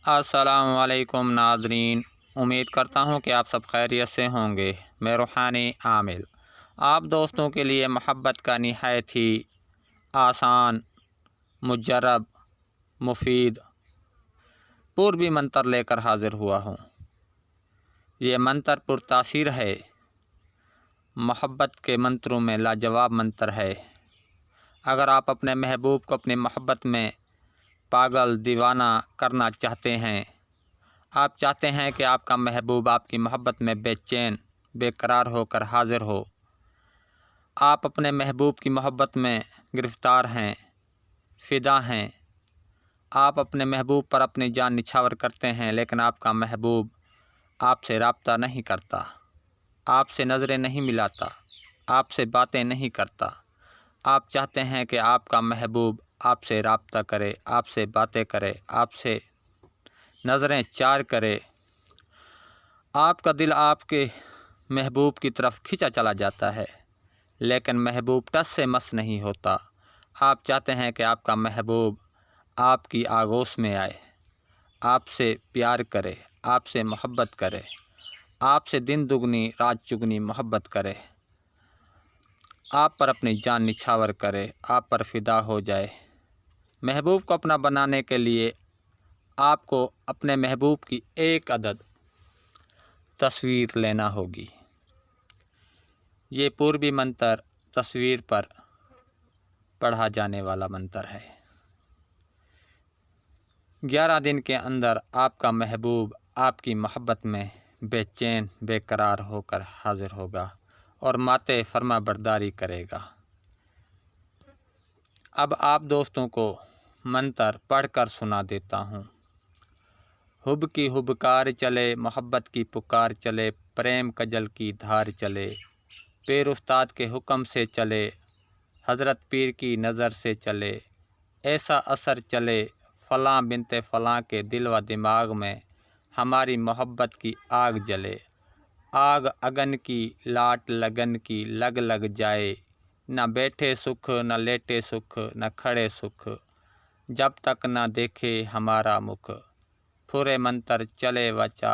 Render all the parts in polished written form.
السلام علیکم ناظرین، امید کرتا ہوں کہ آپ سب خیریت سے ہوں گے۔ میں روحانی عامل آپ دوستوں کے لیے محبت کا نہایت ہی آسان، مجرب، مفید پوربی منتر لے کر حاضر ہوا ہوں۔ یہ منتر پرتاثیر ہے، محبت کے منتروں میں لاجواب منتر ہے۔ اگر آپ اپنے محبوب کو اپنی محبت میں پاگل دیوانہ کرنا چاہتے ہیں، آپ چاہتے ہیں کہ آپ کا محبوب آپ کی محبت میں بے چین بے قرار ہو کر حاضر ہو، آپ اپنے محبوب کی محبت میں گرفتار ہیں، فدا ہیں، آپ اپنے محبوب پر اپنی جان نچھاور کرتے ہیں، لیکن آپ کا محبوب آپ سے رابطہ نہیں کرتا، آپ سے نظریں نہیں ملاتا، آپ سے باتیں نہیں کرتا۔ آپ چاہتے ہیں کہ آپ کا محبوب آپ سے رابطہ کرے، آپ سے باتیں کرے، آپ سے نظریں چار کرے۔ آپ کا دل آپ کے محبوب کی طرف کھینچا چلا جاتا ہے، لیکن محبوب ٹس سے مس نہیں ہوتا۔ آپ چاہتے ہیں کہ آپ کا محبوب آپ کی آغوش میں آئے، آپ سے پیار کرے، آپ سے محبت کرے، آپ سے دن دگنی رات چگنی محبت کرے، آپ پر اپنی جان نچھاور کرے، آپ پر فدا ہو جائے۔ محبوب کو اپنا بنانے کے لیے آپ کو اپنے محبوب کی ایک عدد تصویر لینا ہوگی۔ یہ پوربی منتر تصویر پر پڑھا جانے والا منتر ہے۔ 11 دن کے اندر آپ کا محبوب آپ کی محبت میں بے چین بے قرار ہو کر حاضر ہوگا اور ماتے فرما برداری کرے گا۔ اب آپ دوستوں کو منتر پڑھ کر سنا دیتا ہوں۔ حب کی ہبکار چلے، محبت کی پکار چلے، پریم کجل کی دھار چلے، پیر استاد کے حکم سے چلے، حضرت پیر کی نظر سے چلے، ایسا اثر چلے، فلاں بنت فلاں کے دل و دماغ میں ہماری محبت کی آگ جلے، آگ اگن کی لاٹ لگن کی لگ لگ جائے، نہ بیٹھے سکھ نہ لیٹے سکھ نہ کھڑے سکھ، جب تک نہ دیکھے ہمارا مکھ، پھرے منتر چلے وچا،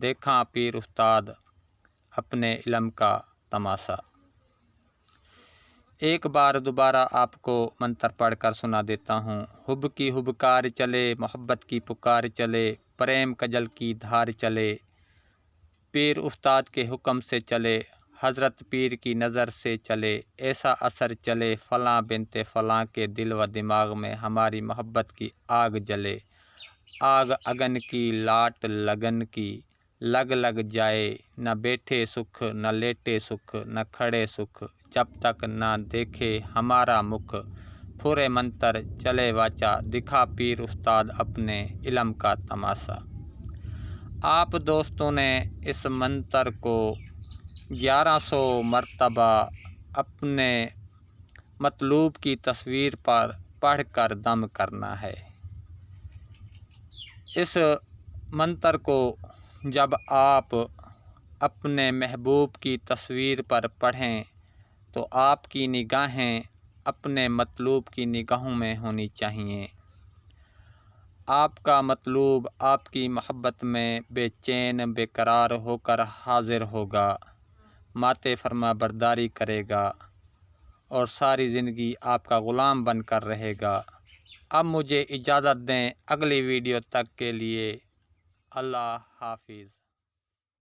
دیکھاں پیر استاد اپنے علم کا تماشا۔ ایک بار دوبارہ آپ کو منتر پڑھ کر سنا دیتا ہوں۔ حب کی ہبکار چلے، محبت کی پکار چلے، پریم کجل کی دھار چلے، پیر استاد کے حکم سے چلے، حضرت پیر کی نظر سے چلے، ایسا اثر چلے، فلاں بنت فلاں کے دل و دماغ میں ہماری محبت کی آگ جلے، آگ اگن کی لاٹ لگن کی لگ لگ جائے، نہ بیٹھے سکھ نہ لیٹے سکھ نہ کھڑے سکھ، جب تک نہ دیکھے ہمارا مکھ، پھرے منتر چلے واچا، دکھا پیر استاد اپنے علم کا تماشا۔ آپ دوستوں نے اس منتر کو 1100 مرتبہ اپنے مطلوب کی تصویر پر پڑھ کر دم کرنا ہے۔ اس منتر کو جب آپ اپنے محبوب کی تصویر پر پڑھیں تو آپ کی نگاہیں اپنے مطلوب کی نگاہوں میں ہونی چاہیے۔ آپ کا مطلوب آپ کی محبت میں بے چین بے قرار ہو کر حاضر ہوگا، ماتے فرما برداری کرے گا اور ساری زندگی آپ کا غلام بن کر رہے گا۔ اب مجھے اجازت دیں، اگلی ویڈیو تک کے لیے اللہ حافظ۔